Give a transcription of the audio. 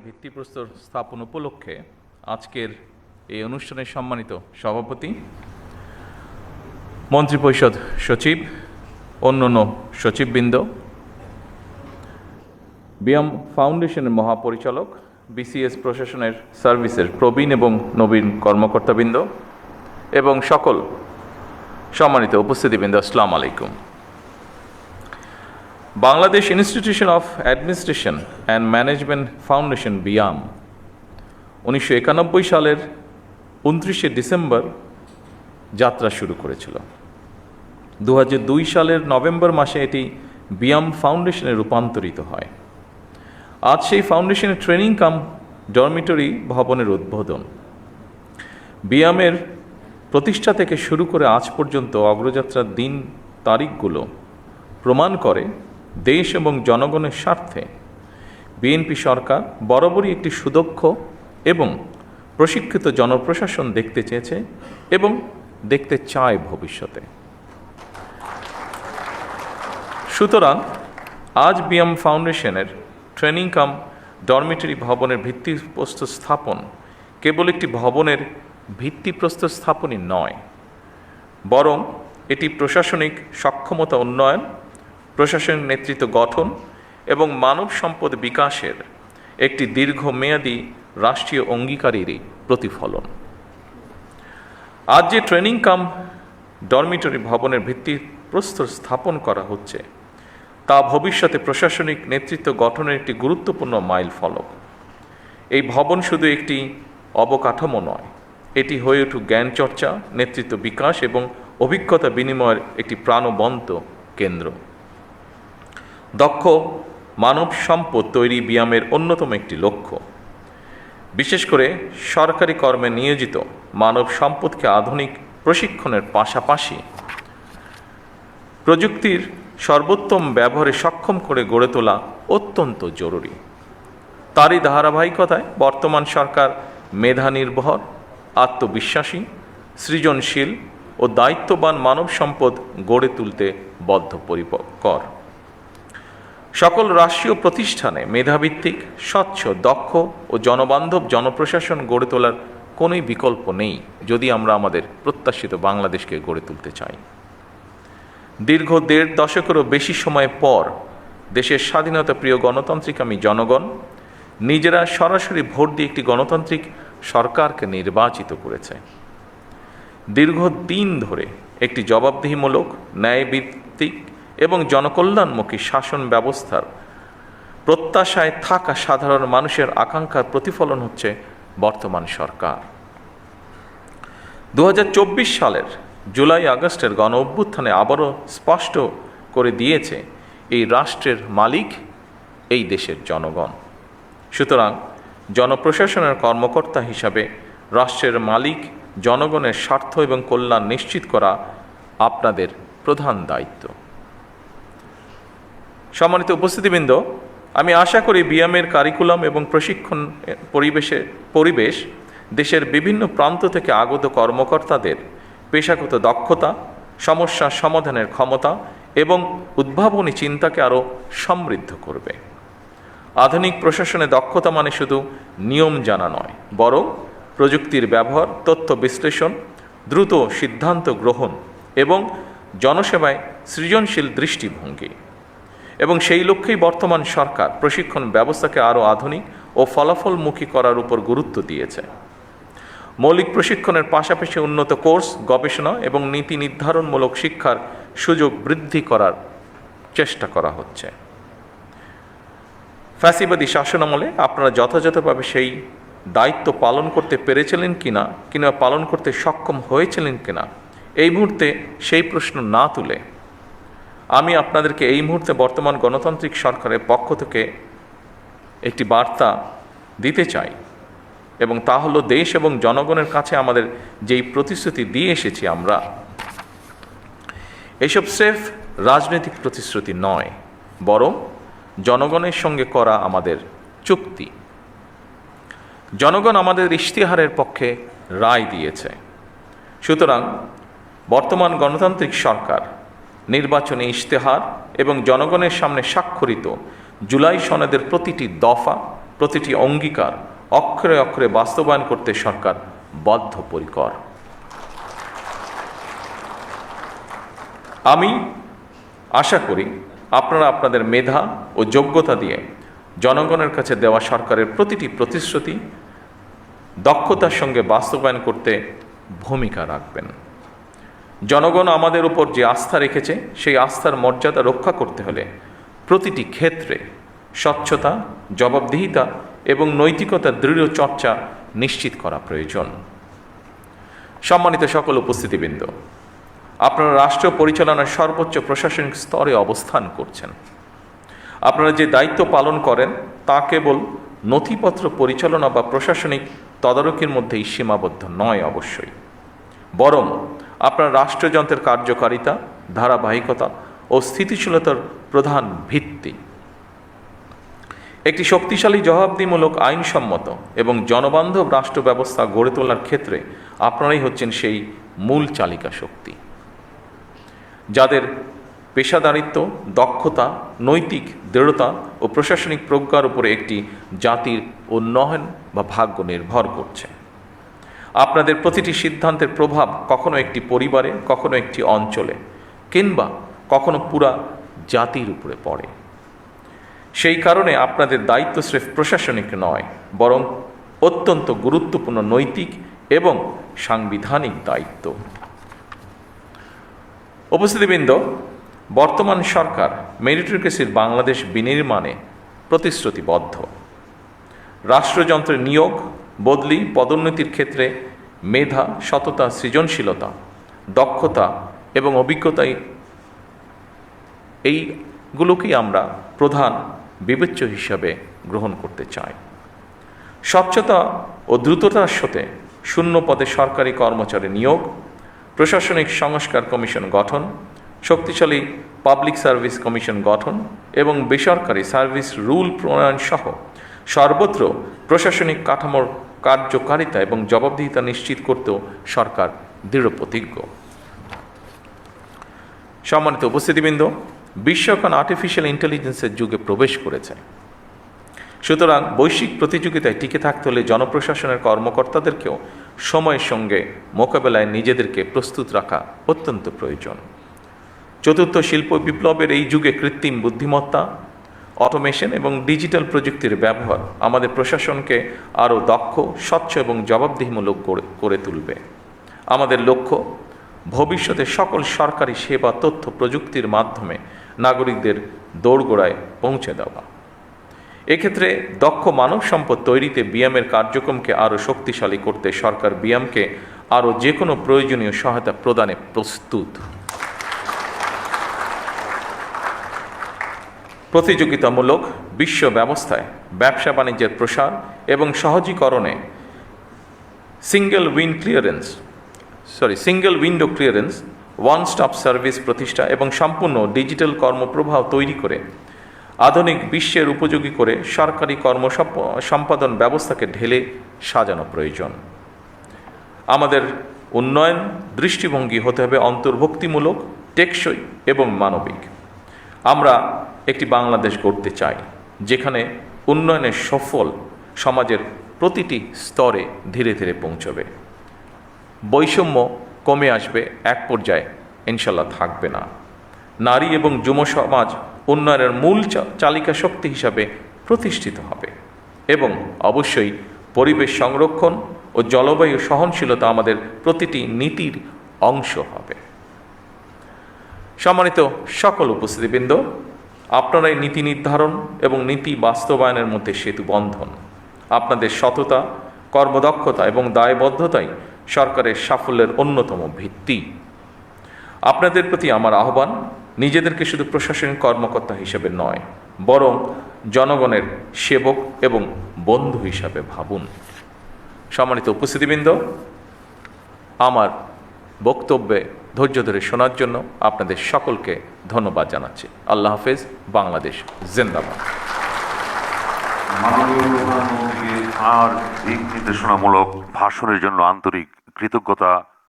ভিত্তিপ্রস্তর স্থাপন উপলক্ষে আজকের এই অনুষ্ঠানের সম্মানিত সভাপতি, মন্ত্রিপরিষদ সচিব, অন্যান্য সচিববৃন্দ, বিয়াম ফাউন্ডেশনের মহাপরিচালক, বিসিএস প্রশাসনের সার্ভিসের প্রবীণ এবং নবীন কর্মকর্তাবৃন্দ এবং সকল সম্মানিত উপস্থিতিবৃন্দ, আসসালামু আলাইকুম। Bangladesh institution of administration and management foundation BIAM 1991 সালের 29শে ডিসেম্বর যাত্রা শুরু করেছিল। 2002 সালের নভেম্বর মাসে এটি বিয়াম ফাউন্ডেশনে রূপান্তরিত হয়। আজ সেই ফাউন্ডেশনের ট্রেনিং কাম ডরমিটরি ভবনের উদ্বোধন। বিয়ামের প্রতিষ্ঠা থেকে শুরু করে আজ পর্যন্ত অগ্রযাত্রার দিন তারিখগুলো প্রমাণ করে দেশ এবং জনগণের স্বার্থে বিএনপি সরকার বরাবরই একটি সুদক্ষ এবং প্রশিক্ষিত জনপ্রশাসন দেখতে চেয়েছে এবং দেখতে চায় ভবিষ্যতে। সুতরাং আজ বিয়াম ফাউন্ডেশনের ট্রেনিং কাম ডরমিটরি ভবনের ভিত্তিপ্রস্তর স্থাপন কেবল একটি ভবনের ভিত্তিপ্রস্তর স্থাপনই নয়, বরং এটি প্রশাসনিক সক্ষমতা উন্নয়ন, প্রশাসনিক নেতৃত্ব গঠন এবং মানব সম্পদ বিকাশের একটি দীর্ঘমেয়াদী রাষ্ট্রীয় অঙ্গীকারেরই প্রতিফলন। আজ যে ট্রেনিং কাম ডরমিটরি ভবনের ভিত্তিপ্রস্তর স্থাপন করা হচ্ছে তা ভবিষ্যতে প্রশাসনিক নেতৃত্ব গঠনের একটি গুরুত্বপূর্ণ মাইল ফলক। এই ভবন শুধু একটি অবকাঠামো নয়, এটি হয়ে উঠুক জ্ঞান চর্চা, নেতৃত্ব বিকাশ এবং অভিজ্ঞতা বিনিময়ের একটি প্রাণবন্ত কেন্দ্র। দক্ষ মানব সম্পদ তৈরি বিয়ামের অন্যতম একটি লক্ষ্য। বিশেষ করে সরকারি কর্মে নিয়োজিত মানব সম্পদকে আধুনিক প্রশিক্ষণের পাশাপাশি প্রযুক্তির সর্বোত্তম ব্যবহারে সক্ষম করে গড়ে তোলা অত্যন্ত জরুরি। তারই ধারাবাহিকতায় বর্তমান সরকার মেধা নির্ভর, আত্মবিশ্বাসী, সৃজনশীল ও দায়িত্ববান মানব সম্পদ গড়ে তুলতে বদ্ধপরিকর। সকল রাষ্ট্রীয় প্রতিষ্ঠানে মেধাভিত্তিক, স্বচ্ছ, দক্ষ ও জনবান্ধব জনপ্রশাসন গড়ে তোলার কোনোই বিকল্প নেই যদি আমরা আমাদের প্রত্যাশিত বাংলাদেশকে গড়ে তুলতে চাই। দীর্ঘ 1.5 দশকেরও বেশি সময় পর দেশের স্বাধীনতা প্রিয় গণতান্ত্রিকামী জনগণ নিজেরা সরাসরি ভোট দিয়ে একটি গণতান্ত্রিক সরকারকে নির্বাচিত করেছে। দীর্ঘদিন ধরে একটি জবাবদিহিমূলক, ন্যায়ভিত্তিক এবং জনকল্যাণমুখী শাসন ব্যবস্থার প্রত্যাশায় থাকা সাধারণ মানুষের আকাঙ্ক্ষার প্রতিফলন হচ্ছে বর্তমান সরকার। 2024 সালের জুলাই আগস্টের গণ অভ্যুত্থানে আবারও স্পষ্ট করে দিয়েছে এই রাষ্ট্রের মালিক এই দেশের জনগণ। সুতরাং জনপ্রশাসনের কর্মকর্তা হিসাবে রাষ্ট্রের মালিক জনগণের স্বার্থ এবং কল্যাণ নিশ্চিত করা আপনাদের প্রধান দায়িত্ব। সম্মানিত উপস্থিতিবৃন্দ, আমি আশা করি বিয়ামের কারিকুলাম এবং প্রশিক্ষণ পরিবেশ দেশের বিভিন্ন প্রান্ত থেকে আগত কর্মকর্তাদের পেশাগত দক্ষতা, সমস্যা সমাধানের ক্ষমতা এবং উদ্ভাবনী চিন্তাকে আরও সমৃদ্ধ করবে। আধুনিক প্রশাসনে দক্ষতা মানে শুধু নিয়ম জানা নয়, বরং প্রযুক্তির ব্যবহার, তথ্য বিশ্লেষণ, দ্রুত সিদ্ধান্ত গ্রহণ এবং জনসেবায় সৃজনশীল দৃষ্টিভঙ্গি। এবং সেই লক্ষ্যেই বর্তমান সরকার প্রশিক্ষণ ব্যবস্থাকে আরও আধুনিক ও ফলাফলমুখী করার উপর গুরুত্ব দিয়েছে। মৌলিক প্রশিক্ষণের পাশাপাশি উন্নত কোর্স, গবেষণা এবং নীতি নির্ধারণমূলক শিক্ষার সুযোগ বৃদ্ধি করার চেষ্টা করা হচ্ছে। ফ্যাসিবাদী শাসনামলে আপনারা যথাযথভাবে সেই দায়িত্ব পালন করতে পেরেছিলেন কিনা কিংবা পালন করতে সক্ষম হয়েছিলেন কিনা, এই মুহূর্তে সেই প্রশ্ন না তুলে আমি আপনাদেরকে এই মুহূর্তে বর্তমান গণতান্ত্রিক সরকারের পক্ষ থেকে একটি বার্তা দিতে চাই, এবং তা হলো দেশ এবং জনগণের কাছে আমাদের যেই প্রতিশ্রুতি দিয়ে এসেছি আমরা, এসব স্রেফ রাজনৈতিক প্রতিশ্রুতি নয়, বরং জনগণের সঙ্গে করা আমাদের চুক্তি। জনগণ আমাদের ইশতেহারের পক্ষে রায় দিয়েছে। সুতরাং বর্তমান গণতান্ত্রিক সরকার নির্বাচনী ইশতেহার এবং জনগণের সামনে স্বাক্ষরিত জুলাই সনদের প্রতিটি দফা প্রতিটি অঙ্গীকার অক্ষরে অক্ষরে বাস্তবায়ন করতে সরকার বদ্ধপরিকর। আমি আশা করি আপনারা আপনাদের মেধা ও যোগ্যতা দিয়ে জনগণের কাছে দেওয়া সরকারের প্রতিটি প্রতিশ্রুতি দক্ষতার সঙ্গে বাস্তবায়ন করতে ভূমিকা রাখবেন। জনগণ আমাদের উপর যে আস্থা রেখেছে সেই আস্থার মর্যাদা রক্ষা করতে হলে প্রতিটি ক্ষেত্রে স্বচ্ছতা, জবাবদিহিতা এবং নৈতিকতার দৃঢ় চর্চা নিশ্চিত করা প্রয়োজন। সম্মানিত সকল উপস্থিতিবৃন্দ, আপনারা রাষ্ট্র পরিচালনার সর্বোচ্চ প্রশাসনিক স্তরে অবস্থান করছেন। আপনারা যে দায়িত্ব পালন করেন তা কেবল নথিপত্র পরিচালনা বা প্রশাসনিক তদারকির মধ্যেই সীমাবদ্ধ নয় অবশ্যই, বরং আপনার রাষ্ট্রযন্ত্রের কার্যকারিতা, ধারাবাহিকতা ও স্থিতিশীলতার প্রধান ভিত্তি। একটি শক্তিশালী, জবাবদিহিমূলক, আইনসম্মত এবং জনবান্ধব রাষ্ট্র ব্যবস্থা গড়ে তোলার ক্ষেত্রে আপনারাই হচ্ছেন সেই মূল চালিকা শক্তি, যাদের পেশাদারিত্ব, দক্ষতা, নৈতিক দৃঢ়তা ও প্রশাসনিক প্রজ্ঞার উপরে একটি জাতির উন্নয়ন বা ভাগ্য নির্ভর করছে। আপনাদের প্রতিটি সিদ্ধান্তের প্রভাব কখনো একটি পরিবারে, কখনো একটি অঞ্চলে, কিংবা কখনো পুরা জাতির উপরে পড়ে। সেই কারণে আপনাদের দায়িত্ব স্রেফ প্রশাসনিক নয়, বরং অত্যন্ত গুরুত্বপূর্ণ নৈতিক এবং সাংবিধানিক দায়িত্ব। উপস্থিতিবৃন্দ, বর্তমান সরকার মেরিটোক্রেসির বাংলাদেশ বিনির্মাণে প্রতিশ্রুতিবদ্ধ। রাষ্ট্রযন্ত্রের নিয়োগ, বদলি, পদোন্নতির ক্ষেত্রে মেধা, সততা, সৃজনশীলতা, দক্ষতা এবং অভিজ্ঞতাই এইগুলোকেই আমরা প্রধান বিবেচ্য হিসাবে গ্রহণ করতে চাই। স্বচ্ছতা ও দ্রুততার সাথে শূন্য পদে সরকারি কর্মচারী নিয়োগ, প্রশাসনিক সংস্কার কমিশন গঠন, শক্তিশালী পাবলিক সার্ভিস কমিশন গঠন এবং বেসরকারি সার্ভিস রুল প্রণয়ন সহ সর্বত্র প্রশাসনিক কাঠামোর কার্যকারিতা এবং জবাবদিহিতা নিশ্চিত করতেও সরকার দৃঢ় প্রতিজ্ঞ। সম্মানিত উপস্থিতিবৃন্দ, বিশ্ব এখন আর্টিফিশিয়াল ইন্টেলিজেন্সের যুগে প্রবেশ করেছে। সুতরাং বৈশ্বিক প্রতিযোগিতায় টিকে থাকতে হলে জনপ্রশাসনের কর্মকর্তাদেরকেও সময়ের সঙ্গে মোকাবেলায় নিজেদেরকে প্রস্তুত রাখা অত্যন্ত প্রয়োজন। চতুর্থ শিল্প বিপ্লবের এই যুগে কৃত্রিম বুদ্ধিমত্তা, অটোমেশন এবং ডিজিটাল প্রযুক্তির ব্যবহার আমাদের প্রশাসনকে আরও দক্ষ, স্বচ্ছ এবং জবাবদিহিমূলক করে তুলবে। আমাদের লক্ষ্য ভবিষ্যতে সকল সরকারি সেবা তথ্য প্রযুক্তির মাধ্যমে নাগরিকদের দোরগোড়ায় পৌঁছে দেওয়া। এক্ষেত্রে দক্ষ মানব সম্পদ তৈরিতে বিএমের কার্যক্রমকে আরও শক্তিশালী করতে সরকার বিএমকে আরও যে কোনো প্রয়োজনীয় সহায়তা প্রদানে প্রস্তুত। প্রতিযোগিতামূলক বিশ্ব ব্যবস্থায় ব্যবসা বাণিজ্যের প্রসার এবং সহজীকরণে single window clearance, one stop service প্রতিষ্ঠা এবং সম্পূর্ণ ডিজিটাল কর্মপ্রবাহ তৈরি করে আধুনিক বিশ্বের উপযোগী করে সরকারি সম্পাদন ব্যবস্থাকে ঢেলে সাজানো প্রয়োজন। আমাদের উন্নয়ন দৃষ্টিভঙ্গি হতে হবে অন্তর্ভুক্তিমূলক, টেকসই এবং মানবিক। আমরা একটি বাংলাদেশ গড়তে চাই যেখানে উন্নয়নের সফল সমাজের প্রতিটি স্তরে ধীরে ধীরে পৌঁছবে। বৈষম্য কমে আসবে, এক পর্যায়ে ইনশাল্লাহ থাকবে না। নারী এবং যুব সমাজ উন্নয়নের মূল চালিকা শক্তি হিসাবে প্রতিষ্ঠিত হবে এবং অবশ্যই পরিবেশ সংরক্ষণ ও জলবায়ু সহনশীলতা আমাদের প্রতিটি নীতির অংশ হবে। সম্মানিত সকল উপস্থিতিবৃন্দ, আপনারাই নীতি নির্ধারণ এবং নীতি বাস্তবায়নের মধ্যে সেতু বন্ধন। আপনাদের সততা, কর্মদক্ষতা এবং দায়বদ্ধতাই সরকারের সাফল্যের অন্যতম ভিত্তি। আপনাদের প্রতি আমার আহ্বান, নিজেদেরকে শুধু প্রশাসনিক কর্মকর্তা হিসেবে নয়, বরং জনগণের সেবক এবং বন্ধু হিসাবে ভাবুন। সম্মানিত উপস্থিতিবৃন্দ, আমার বক্তব্যে ধৈর্য ধরে শোনার জন্য আপনাদের সকলকে ধন্যবাদ জানাচ্ছি। আল্লাহ হাফেজ। বাংলাদেশ জিন্দাবাদ। মাননীয় প্রধানমন্ত্রী আর দিক নির্দেশনামূলক ভাষণের জন্য আন্তরিক কৃতজ্ঞতা